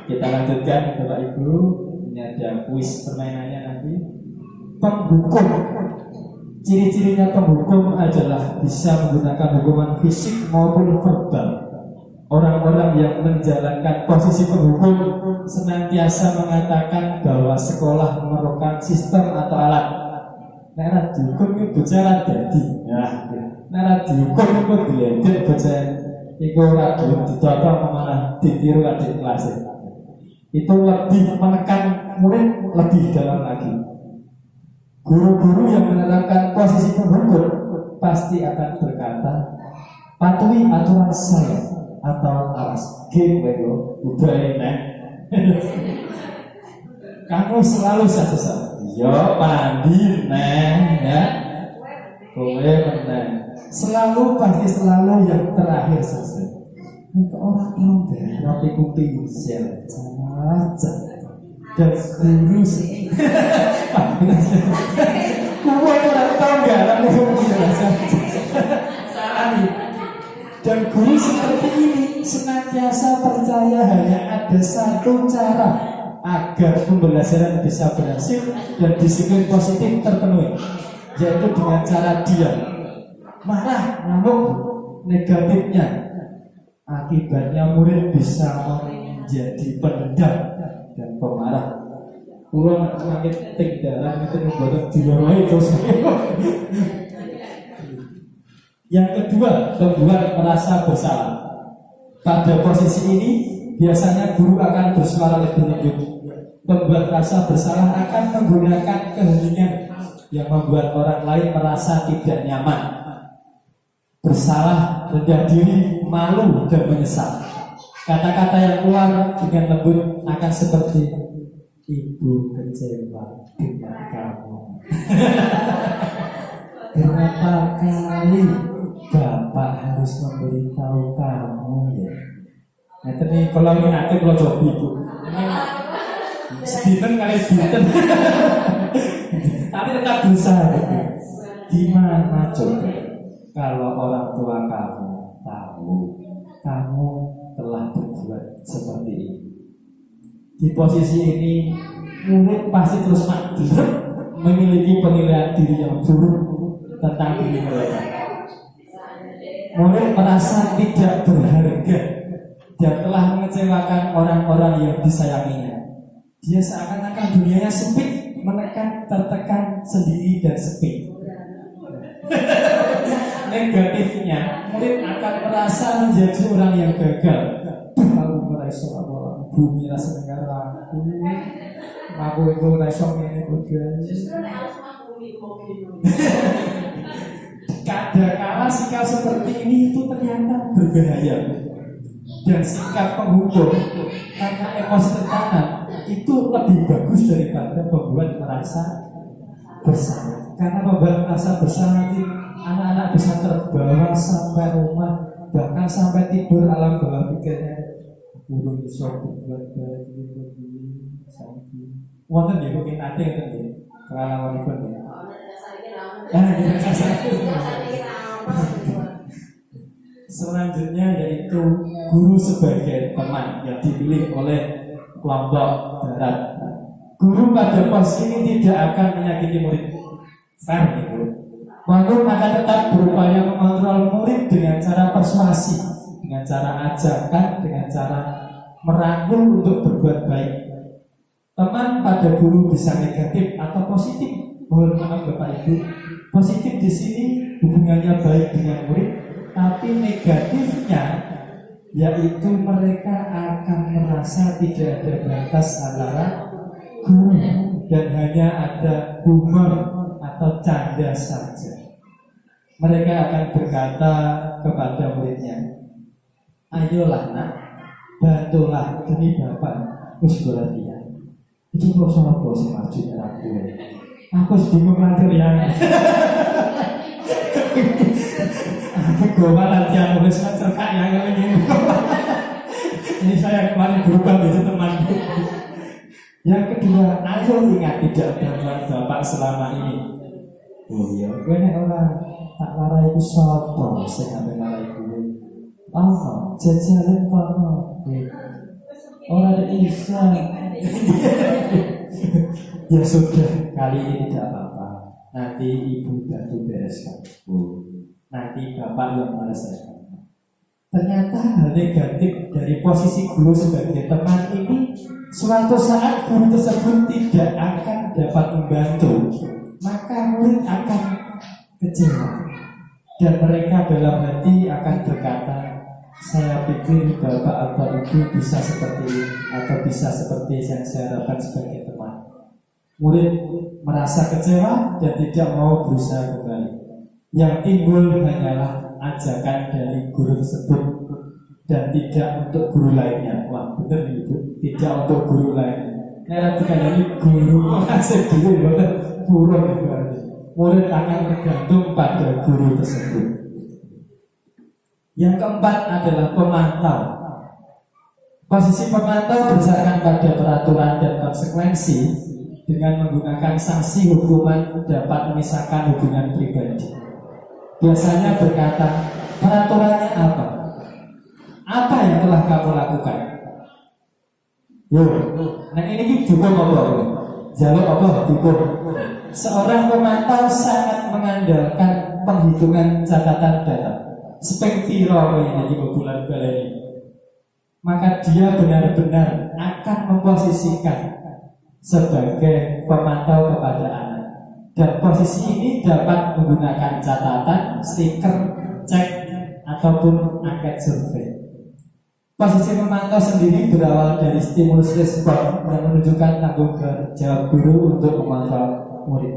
Kita lanjutkan Bapak Ibu. Ini ada kuis permainannya nanti. Penghukum. Ciri-cirinya penghukum adalah bisa menggunakan hukuman fisik maupun verbal. Orang-orang yang menjalankan posisi penghukum senantiasa mengatakan bahwa sekolah memerlukan sistem atau alat. Nek dihukum itu bicara jadi. Nek dihukum itu diledek bocah iku ora gelem ditata malah ditiru adik kelas. Itu lebih menekan murid lebih dalam lagi. Guru-guru yang menerapkan posisi penghukum pasti akan berkata, patuhi aturan saya atau alas game bego udah ini. Kamu selalu saja yo pandi neng ya, kowe meneng. Selalu pasti selalu yang terakhir saja. Untuk orang yang roti kuping sel saja. Dan guru sih, kamu orang tahu nggak? Lalu salah nih. Dan guru seperti ini senantiasa percaya hanya ada satu cara agar pembelajaran bisa berhasil dan disiplin positif terpenuhi, yaitu dengan cara diam, marah, ngamuk. Negatifnya, akibatnya murid bisa menjadi pendendam dan pemarah. Pulang langit tinggalan itu membuat diloroi terus. Yang kedua, membuat merasa bersalah. Pada posisi ini biasanya guru akan bersuara lebih lanjut. Membuat rasa bersalah akan menggunakan keheningan yang membuat orang lain merasa tidak nyaman. Bersalah, rendah diri, malu dan menyesal. Kata-kata yang keluar dengan lembut akan seperti ibu kecewa dengan kamu. Berapa kali bapak harus memberitahu kamu ya? Nah, ini kalau ini nanti kalau jawab ibu, sedikit kali sedikit, tapi tetap berusaha. Gimana coba kalau orang tua kamu tahu kamu telah berbuat seperti ini? Di posisi ini murid pasti terus memiliki penilaian diri yang buruk tentang diri mereka. Murid merasa tidak berharga dan telah mengecewakan orang-orang yang disayanginya. Dia seakan-akan dunianya sempit, menekan, tertekan sendiri dan sepi. Negatifnya, murid akan merasa menjadi orang yang gagal. Aku merasa orang bumi rasa negara aku itu merasa ini juga. Kadang-kala sikap seperti ini itu ternyata berbahaya. Dan sikap penghukum karena emosi tertanam itu lebih bagus daripada membuat merasa bersalah. Karena membuat merasa bersalah nanti anak-anak bisa terbawa sampai rumah, bahkan sampai tidur alam bawah pikirnya. Burung iso buat begini sampai. Wonten ya mungkin nanti yang terjadi pengalaman itu ya. Selanjutnya yaitu guru sebagai teman yang dipilih oleh kelompok barat. Guru pada posisi ini tidak akan menyakiti murid. Fair gitu. Guru akan tetap berupaya mengontrol murid dengan cara persuasi, dengan cara ajakan, dengan cara merangkul untuk berbuat baik. Teman pada guru bisa negatif atau positif. Mohon maaf Bapak Ibu. Positif di sini hubungannya baik dengan murid, tapi negatifnya yaitu mereka akan merasa tidak ada batas antara guru dan hanya ada humor atau canda saja. Mereka akan berkata kepada muridnya, ayolah nak, bantulah demi bapak, us berarti ya. Itu kok sama bos maju aku. Aku bingung lantur ya. Aku gomal latihan nulis cerkak yang ini. Ini saya kemarin berubah menjadi temanku. Yang kedua, ayo ingat tidak bantuan Bapak selama ini. Oh iya, gue nih orang tak larai itu sopo, saya ngambil larai gue. Oh, jajaran kono. Orang bisa. Ya sudah, kali ini tidak apa-apa. Nanti ibu bantu bereskan. Nanti bapak yang menyelesaikan. Ternyata hal negatif dari posisi guru sebagai teman ini, suatu saat guru tersebut tidak akan dapat membantu, maka murid akan kecewa dan mereka dalam hati akan berkata, saya pikir bapak atau ibu bisa seperti ini atau bisa seperti yang saya harapkan sebagai teman. Murid merasa kecewa dan tidak mau berusaha kembali. Yang timbul hanyalah ajakan dari guru tersebut dan tidak untuk guru lainnya. Wah benar itu, tidak untuk guru lainnya. Nah dari guru asal dulu buruk itu. Murid akan tergantung pada guru tersebut. Yang keempat adalah pemantau. Posisi pemantau berdasarkan pada peraturan dan konsekuensi dengan menggunakan sanksi hukuman dapat memisahkan hubungan pribadi. Biasanya berkata, peraturannya apa? Apa yang telah kamu lakukan? Yo, nah ini dukung apa? Jalur apa? Dukung. Seorang pemantau sangat mengandalkan penghitungan catatan data. Spektro ini di bulan ini. Maka dia benar-benar akan memposisikan sebagai pemantau kepada anak. Dan posisi ini dapat menggunakan catatan, stiker, cek, ataupun angket survei. Posisi pemantau sendiri berawal dari stimulus respon yang menunjukkan tanggung jawab guru untuk memantau murid.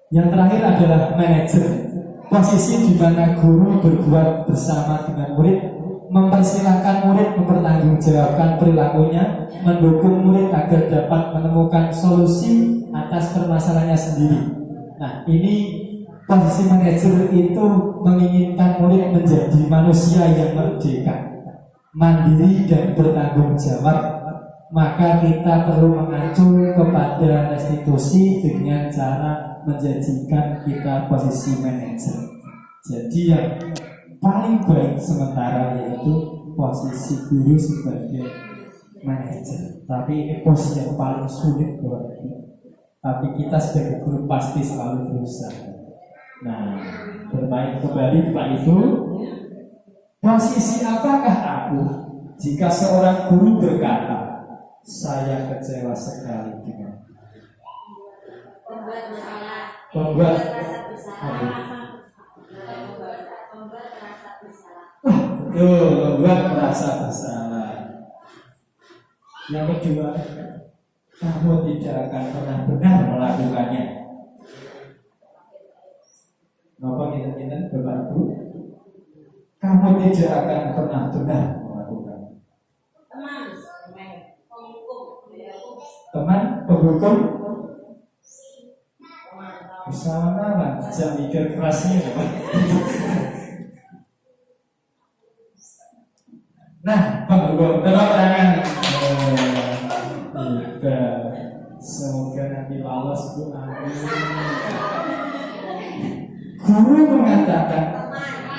Yang terakhir adalah manajer. Posisi di mana guru berbuat bersama dengan murid, mempersilahkan murid mempertanggungjawabkan perilakunya, mendukung murid agar dapat menemukan solusi atas permasalahannya sendiri. Nah, ini posisi manajer itu menginginkan murid menjadi manusia yang merdeka, mandiri dan bertanggung jawab. Maka kita perlu mengacu kepada restitusi dengan cara menjadikan kita posisi manajer. Jadi yang paling baik sementara yaitu posisi guru sebagai manajer. Tapi ini posisi yang paling sulit buat kita. Tapi kita sebagai guru pasti selalu berusaha. Nah, bermain kembali Pak Ibu. Posisi apakah aku jika seorang guru berkata, saya kecewa sekali dengan Membuat masalah, Membuat rasa bersalah, membuat rasa bersalah. membuat merasa bersalah. Yang kedua, kamu tidak akan pernah benar melakukannya. Kenapa kita Bapak Ibu? Kamu tidak akan pernah benar melakukannya. Teman penghukum bisa menawan, bisa mikir kerasnya ya Pak. Nah, penghukum tepuk tangan. Semoga nanti lolos Bu. Guru mengatakan,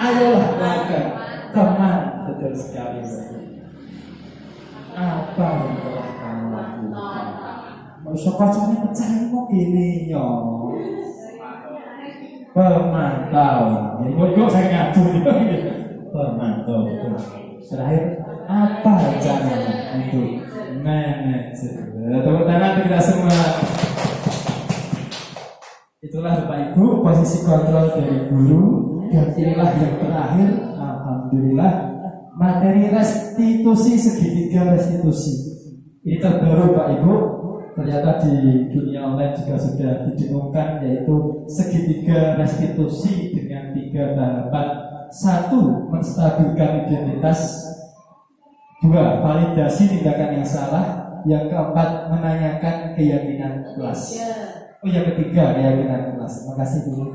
ayolah lakukan. Teman, betul sekali. Apa yang telah kamu lakukan? Sokocoknya pecahin kok ini yo. Pemantau. Yuk saya ngatur. Pemantau betul. Terakhir, apa rencananya untuk manajer? Tepuk tangan kita semua. Itulah Bapak Ibu posisi kontrol dari guru. Dan inilah yang terakhir, alhamdulillah, materi restitusi segitiga restitusi. Ini terbaru Pak Ibu. Ternyata di dunia online juga sudah didengungkan, yaitu segitiga restitusi dengan 3 tahapan. 1. Menstabilkan identitas. 2. Validasi tindakan yang salah. yang keempat menanyakan keyakinan kelas. Oh yang ketiga keyakinan kelas. Terima kasih dulu.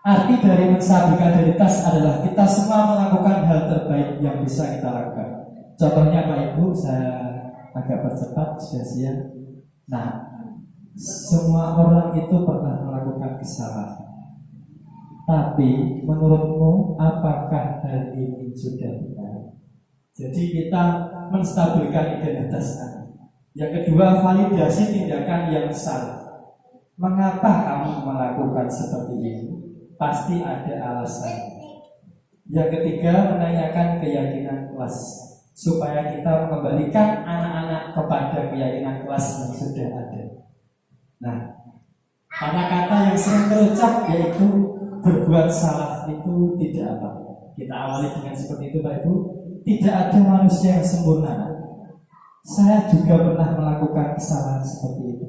Arti dari mensabikadaritas adalah kita semua melakukan hal terbaik yang bisa kita lakukan. Contohnya Pak Ibu, saya agak percepat sudah siang. Nah, semua orang itu pernah melakukan kesalahan. Tapi menurutmu apakah hal ini sudah benar? Jadi kita menstabilkan identitas Anda. Yang kedua, validasi tindakan yang salah. Mengapa kamu melakukan seperti ini? Pasti ada alasan. Yang ketiga, menanyakan keyakinan kelas, supaya kita mengembalikan anak-anak kepada keyakinan kelas yang sudah ada. Nah, kata-kata yang sering terucap yaitu berbuat salah itu tidak apa. Kita awali dengan seperti itu Pak Ibu. Tidak ada manusia yang sempurna. Saya juga pernah melakukan kesalahan seperti itu.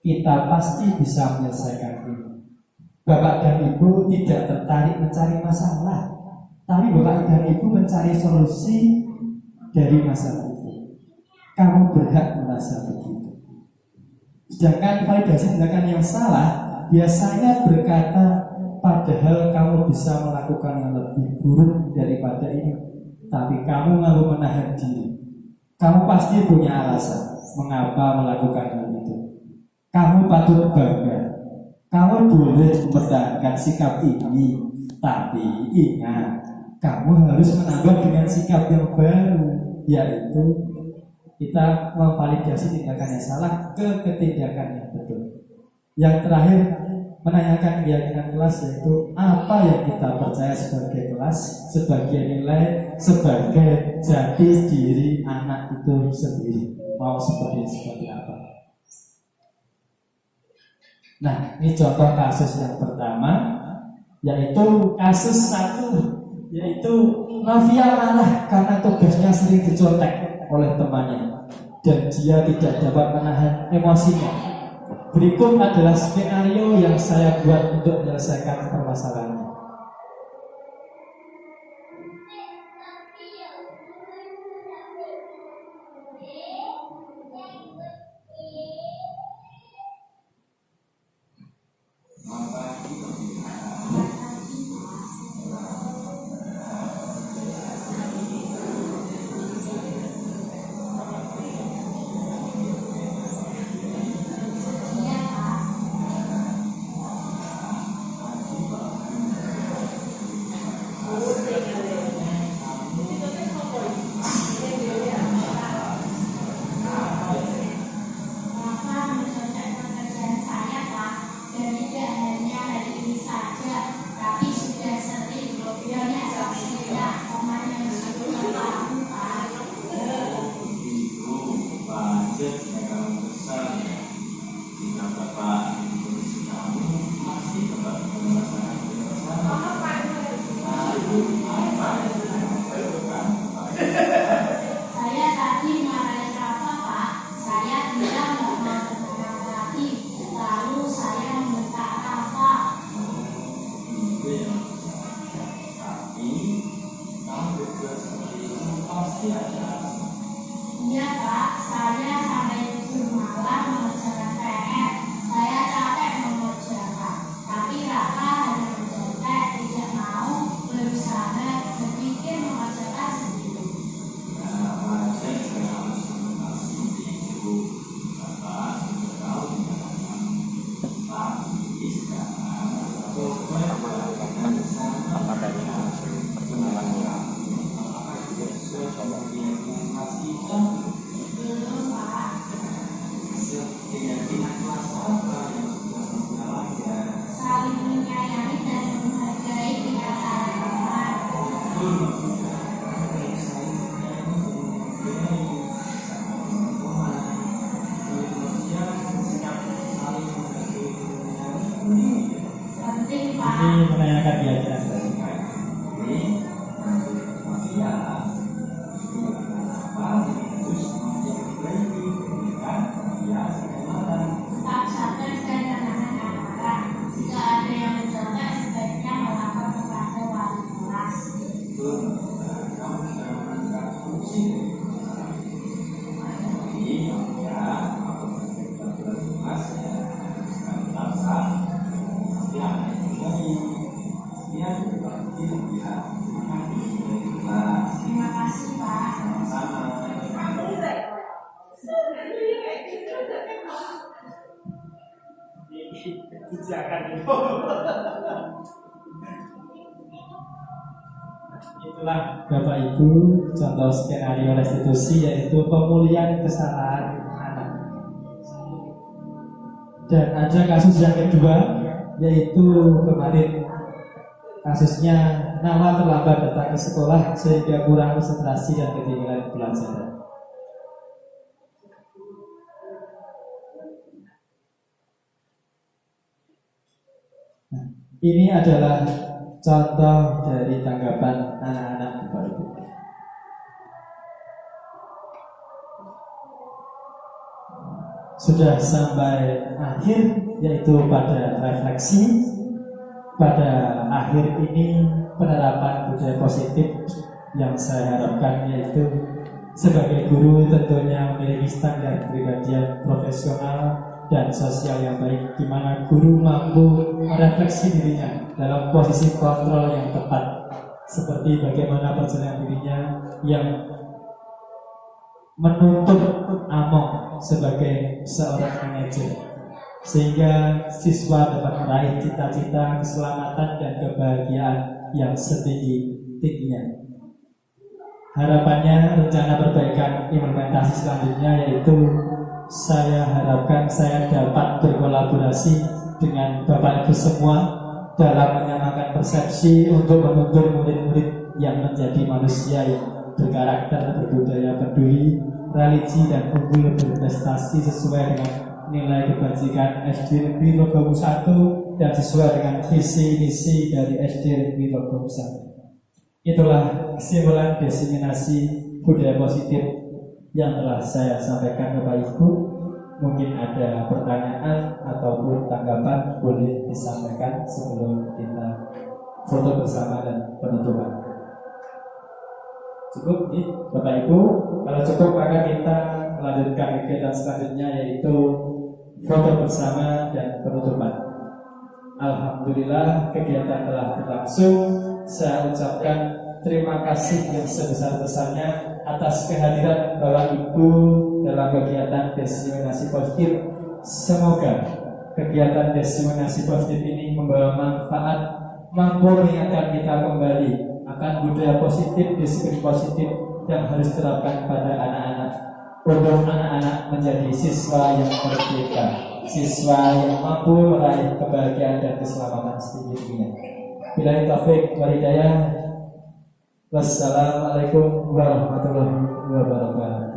Kita pasti bisa menyelesaikan ini. Bapak dan Ibu tidak tertarik mencari masalah, tapi Bapak dan Ibu mencari solusi dari masalah itu. Kamu berhak merasa begitu. Sedangkan validasi tindakan yang salah biasanya berkata, padahal kamu bisa melakukan yang lebih buruk daripada ini, tapi kamu malu menahan diri. Kamu pasti punya alasan mengapa melakukan hal itu. Kamu patut bangga. Kamu boleh mempertahankan sikap ini, tapi ingat, kamu harus menambah dengan sikap yang baru, yaitu kita memvalidasi tindakan yang salah ke tindakan yang betul. Yang terakhir, menanyakan keyakinan kelas, yaitu apa yang kita percaya sebagai kelas, sebagai nilai, sebagai jati diri anak itu sendiri. Mau seperti apa? Nah, ini contoh kasus yang pertama, yaitu kasus satu, yaitu Novia marah karena tugasnya sering dicontek oleh temannya dan dia tidak dapat menahan emosinya. Berikut adalah skenario yang saya buat untuk menyelesaikan permasalahannya. Iya Pak, saya sampai tidur malam mengerjakan PR. Saya capek mengerjakan, tapi Raka hanya mencontek, tidak mau berusaha berpikir mengerjakan sendiri. Belum Pak. Saling menyayangi dan menghargai perkataan teman. Penting Pak. Ini menanyakan keyakinan tadi. Tetap sadar dan menahan amarah. Jika ada yang mencontek, sebaiknya melapor kepada wali kelas. Terima kasih Pak. Itulah Bapak Ibu contoh skenario restitusi, yaitu pemulihan kesalahan anak. Dan ada kasus yang kedua, yaitu kemarin kasusnya Nawa terlambat datang ke sekolah sehingga kurang konsentrasi dan ketinggalan pelajaran. Nah, ini adalah contoh dari tanggapan anak-anak Bapak Ibu. Sudah sampai akhir, yaitu pada refleksi. Pada akhir ini penerapan budaya positif yang saya harapkan, yaitu sebagai guru tentunya memiliki standar kepribadian profesional dan sosial yang baik, di mana guru mampu merefleksi dirinya dalam posisi kontrol yang tepat, seperti bagaimana perjalanan dirinya yang menuntut among sebagai seorang manajer, sehingga siswa dapat meraih cita-cita keselamatan dan kebahagiaan yang setinggi-tingginya. Harapannya rencana perbaikan implementasi selanjutnya, yaitu saya harapkan saya dapat berkolaborasi dengan Bapak Ibu semua dalam menyamakan persepsi untuk menuntun murid-murid yang menjadi manusia yang berkarakter, berbudaya, peduli, religi, dan unggul berprestasi sesuai dengan nilai kebajikan SD Negeri Rogomu 1 dan sesuai dengan visi misi dari SD Negeri Rogomu 1. Itulah kesimpulan diseminasi budaya positif yang telah saya sampaikan Bapak Ibu. Mungkin ada pertanyaan ataupun tanggapan boleh disampaikan sebelum kita foto bersama dan penutupan. Cukup nih Bapak Ibu? Kalau cukup maka kita melanjutkan kegiatan selanjutnya, yaitu foto bersama dan penutupan. Alhamdulillah kegiatan telah berlangsung. Saya ucapkan terima kasih yang sebesar-besarnya atas kehadiran Bapak Ibu dalam kegiatan diseminasi positif. Semoga kegiatan diseminasi positif ini membawa manfaat, mampu mengingatkan kita kembali akan budaya positif, disiplin positif yang harus diterapkan pada anak-anak, untuk anak-anak menjadi siswa yang merdeka, siswa yang mampu meraih kebahagiaan dan keselamatan setinggi-tingginya. Billahi taufik wal hidayah. Wassalamualaikum warahmatullahi wabarakatuh.